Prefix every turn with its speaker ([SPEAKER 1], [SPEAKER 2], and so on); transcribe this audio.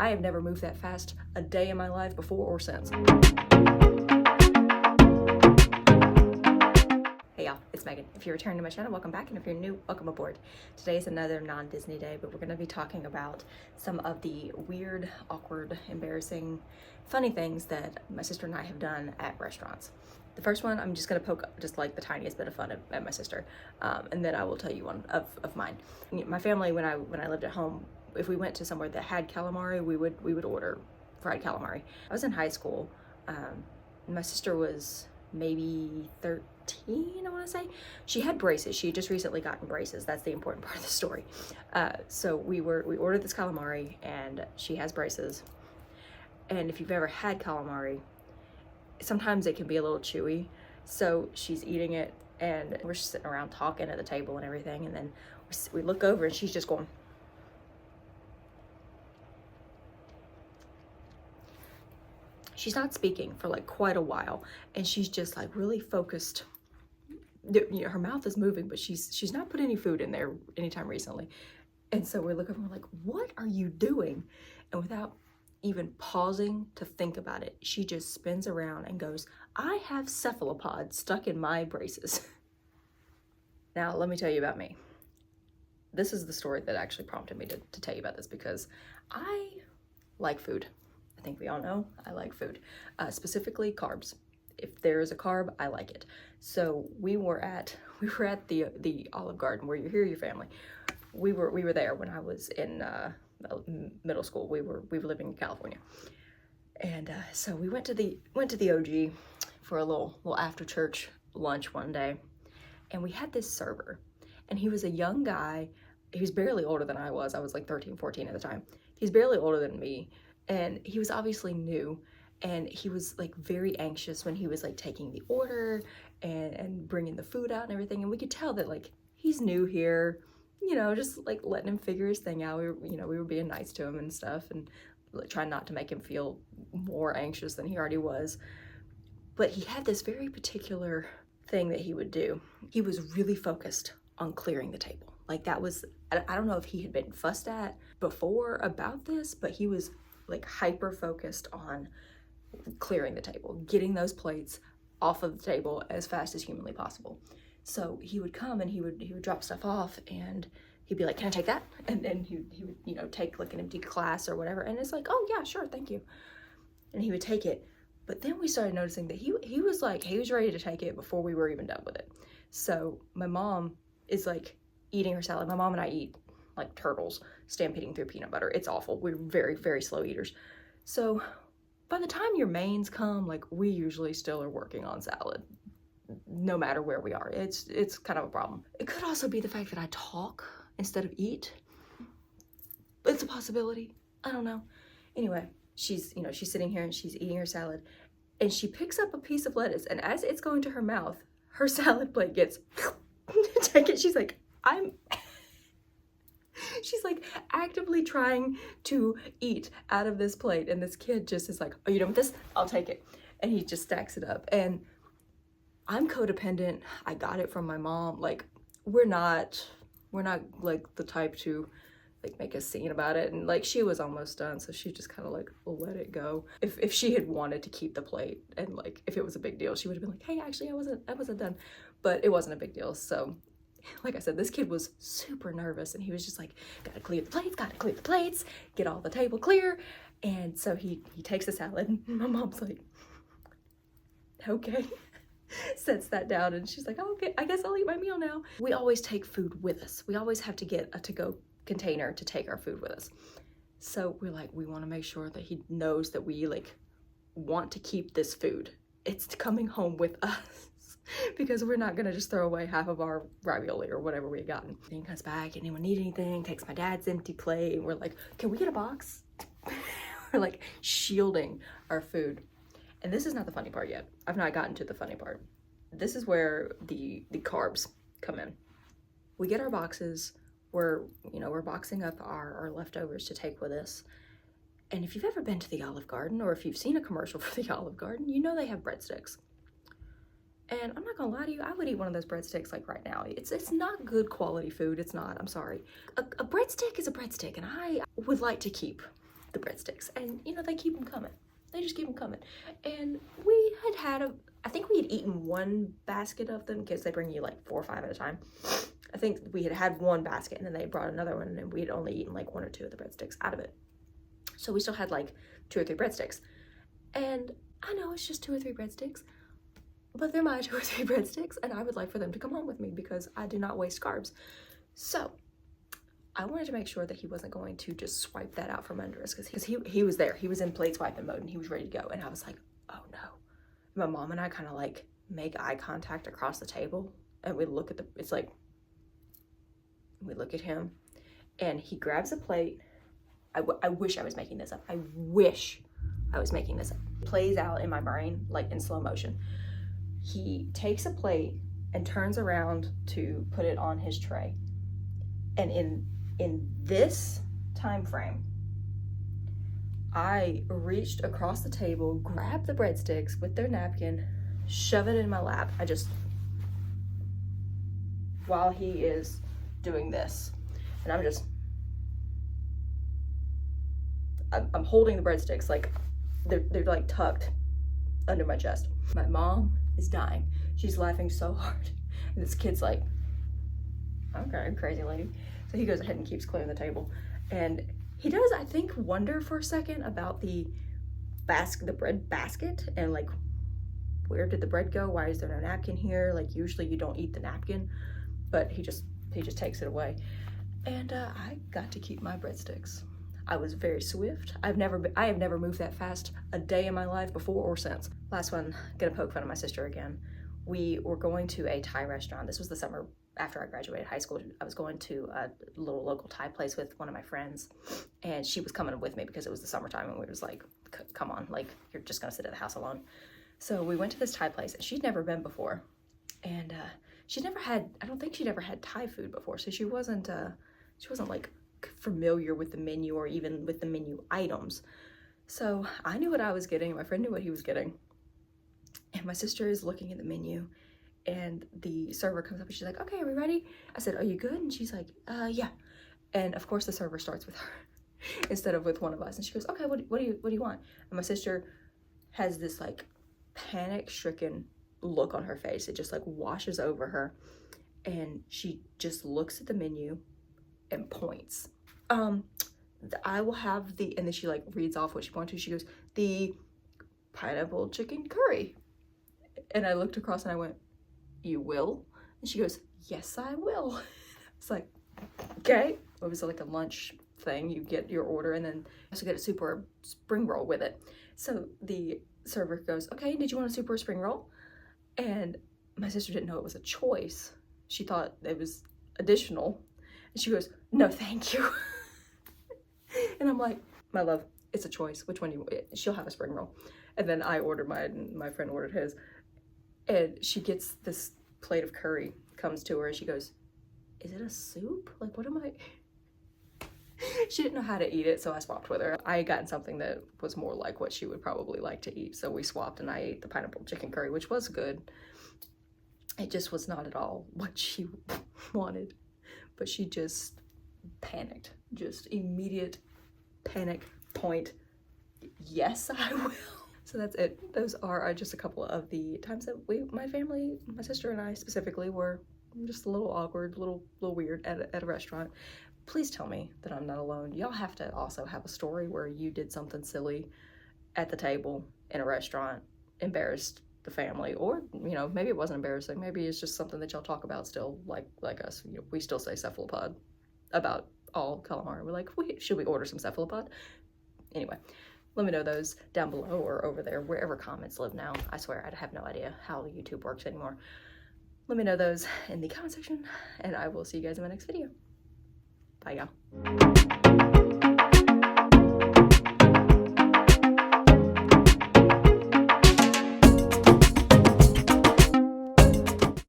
[SPEAKER 1] I have never moved that fast a day in my life before or since. Hey y'all, it's Megan. If you're returning to my channel, welcome back, and if you're new, welcome aboard. Today is another non-Disney day, but we're going to be talking about some of the weird, awkward, embarrassing, funny things that my sister and I have done at restaurants. The first one, I'm just going to poke just like the tiniest bit of fun at my sister, and then I will tell you one of mine. My family, when I lived at home, if we went to somewhere that had calamari, we would order fried calamari. I was in high school. My sister was maybe 13, I want to say. She had braces. She had just recently gotten braces. That's the important part of the story. So we ordered this calamari, and she has braces. And if you've ever had calamari, sometimes it can be a little chewy. So she's eating it, and we're just sitting around talking at the table and everything, and then we look over, and she's just going. She's not speaking for like quite a while, and she's just like really focused. You know, her mouth is moving, but she's not put any food in there anytime recently. And so we're looking, we're like, what are you doing? And without even pausing to think about it, she just spins around and goes, I have cephalopods stuck in my braces. Now, let me tell you about me. This is the story that actually prompted me to tell you about this, because I like food. I think we all know I like food, specifically carbs. If there is a carb, I like it. So we were at the Olive Garden where you hear your family. We were there when I was in middle school. We were living in California, and so we went to the OG for a little after church lunch one day, and we had this server, and he was a young guy. He was barely older than I was. I was like 13, 14 at the time. He's barely older than me. And he was obviously new, and he was like very anxious when he was like taking the order and bringing the food out and everything. And we could tell that like he's new here, you know, just like letting him figure his thing out. We were being nice to him and stuff, and like, trying not to make him feel more anxious than he already was. But he had this very particular thing that he would do. He was really focused on clearing the table. Like that was, I don't know if he had been fussed at before about this, but he was like hyper focused on clearing the table, getting those plates off of the table as fast as humanly possible. So he would come and he would drop stuff off, and he'd be like, can I take that? And then he would take like an empty glass or whatever, and it's like, oh yeah, sure, thank you. And he would take it. But then we started noticing that he was ready to take it before we were even done with it. So my mom is like eating her salad. My mom and I eat like turtles stampeding through peanut butter. It's awful. We're very, very slow eaters. So by the time your mains come, like we usually still are working on salad, no matter where we are. It's kind of a problem. It could also be the fact that I talk instead of eat. It's a possibility. I don't know. Anyway, she's sitting here and she's eating her salad, and she picks up a piece of lettuce, and as it's going to her mouth, her salad plate gets taken. She's like, she's like actively trying to eat out of this plate, and this kid just is like, oh, you done with this? I'll take it. And he just stacks it up. And I'm codependent. I got it from my mom. Like we're not like the type to like make a scene about it. And like she was almost done, so she just kind of like let it go. If she had wanted to keep the plate, and like if it was a big deal, she would have been like, hey, actually I wasn't done. But it wasn't a big deal. So like I said, this kid was super nervous, and he was just like, gotta clear the plates, get all the table clear. And so he takes the salad, and my mom's like, okay, sets that down, and she's like, oh, okay, I guess I'll eat my meal now. We always take food with us. We always have to get a to-go container to take our food with us. So we're like, we want to make sure that he knows that we like want to keep this food. It's coming home with us. Because we're not gonna just throw away half of our ravioli or whatever we had gotten. Then he comes back, anyone need anything, takes my dad's empty plate, and we're like, can we get a box? We're like shielding our food. And this is not the funny part yet. I've not gotten to the funny part. This is where the carbs come in. We get our boxes, we're boxing up our leftovers to take with us. And if you've ever been to the Olive Garden, or if you've seen a commercial for the Olive Garden, you know they have breadsticks. And I'm not gonna lie to you, I would eat one of those breadsticks like right now. It's not good quality food, it's not, I'm sorry. A breadstick is a breadstick, and I would like to keep the breadsticks. And, you know, they keep them coming. They just keep them coming. And we had I think we had eaten one basket of them, because they bring you like 4 or 5 at a time. I think we had one basket, and then they brought another one, and we had only eaten like 1 or 2 of the breadsticks out of it. So we still had like 2 or 3 breadsticks. And I know it's just 2 or 3 breadsticks, but they're my 2 or 3 breadsticks, and I would like for them to come home with me because I do not waste carbs. So I wanted to make sure that he wasn't going to just swipe that out from under us, because he was there. He was in plate swiping mode, and he was ready to go. And I was like, oh no. My mom and I kind of like make eye contact across the table, and we look at we look at him, and he grabs a plate. I wish I was making this up. I wish I was making this up. It plays out in my brain like in slow motion. He takes a plate and turns around to put it on his tray. And in this time frame, I reached across the table, grabbed the breadsticks with their napkin, shove it in my lap. While he is doing this, and I'm holding the breadsticks like they're like tucked under my chest. My mom is dying. She's laughing so hard. And this kid's like, okay, crazy lady. So he goes ahead and keeps clearing the table. And he does, I think, wonder for a second about the bread basket, and like, where did the bread go? Why is there no napkin here? Like, usually you don't eat the napkin, but he just takes it away. And I got to keep my breadsticks. I was very swift. I have never moved that fast a day in my life before or since. Last one, gonna poke fun of my sister again. We were going to a Thai restaurant. This was the summer after I graduated high school. I was going to a little local Thai place with one of my friends, and she was coming with me because it was the summertime, and we was like, come on, like, you're just gonna sit at the house alone. So we went to this Thai place, and she'd never been before, and I don't think she'd ever had Thai food before, so she wasn't like familiar with the menu or even with the menu items. So I knew what I was getting, my friend knew what he was getting, and my sister is looking at the menu, and the server comes up and she's like, okay, are we ready? I said, are you good? And she's like, yeah. And of course the server starts with her instead of with one of us, and she goes, okay, what do you want? And my sister has this like panic-stricken look on her face. It just like washes over her, and she just looks at the menu and points. I will have and then she like reads off what she pointed to. She goes, the pineapple chicken curry. And I looked across and I went, you will? And she goes, yes, I will. It's like, okay. It was like a lunch thing. You get your order, and then you also get a soup or a spring roll with it. So the server goes, okay, did you want a soup or a spring roll? And my sister didn't know it was a choice. She thought it was additional. And she goes, no, thank you. And I'm like, my love, it's a choice. Which one do you want? She'll have a spring roll. And then I ordered mine, and my friend ordered his. And she gets this plate of curry, comes to her, and she goes, is it a soup? Like, what am I? She didn't know how to eat it, so I swapped with her. I had gotten something that was more like what she would probably like to eat, so we swapped, and I ate the pineapple chicken curry, which was good. It just was not at all what she wanted. But she just panicked. Just immediate panic point. Yes, I will. So that's it. Those are just a couple of the times that my family, my sister and I specifically, were just a little awkward, a little weird at a restaurant. Please tell me that I'm not alone. Y'all have to also have a story where you did something silly at the table in a restaurant, embarrassed the family, or, you know, maybe it wasn't embarrassing. Maybe it's just something that y'all talk about still, like us. You know, we still say cephalopod about all calamari. We're like, should we order some cephalopod? Anyway, let me know those down below or over there, wherever comments live now. I swear, I have no idea how YouTube works anymore. Let me know those in the comment section, and I will see you guys in my next video. Bye, y'all.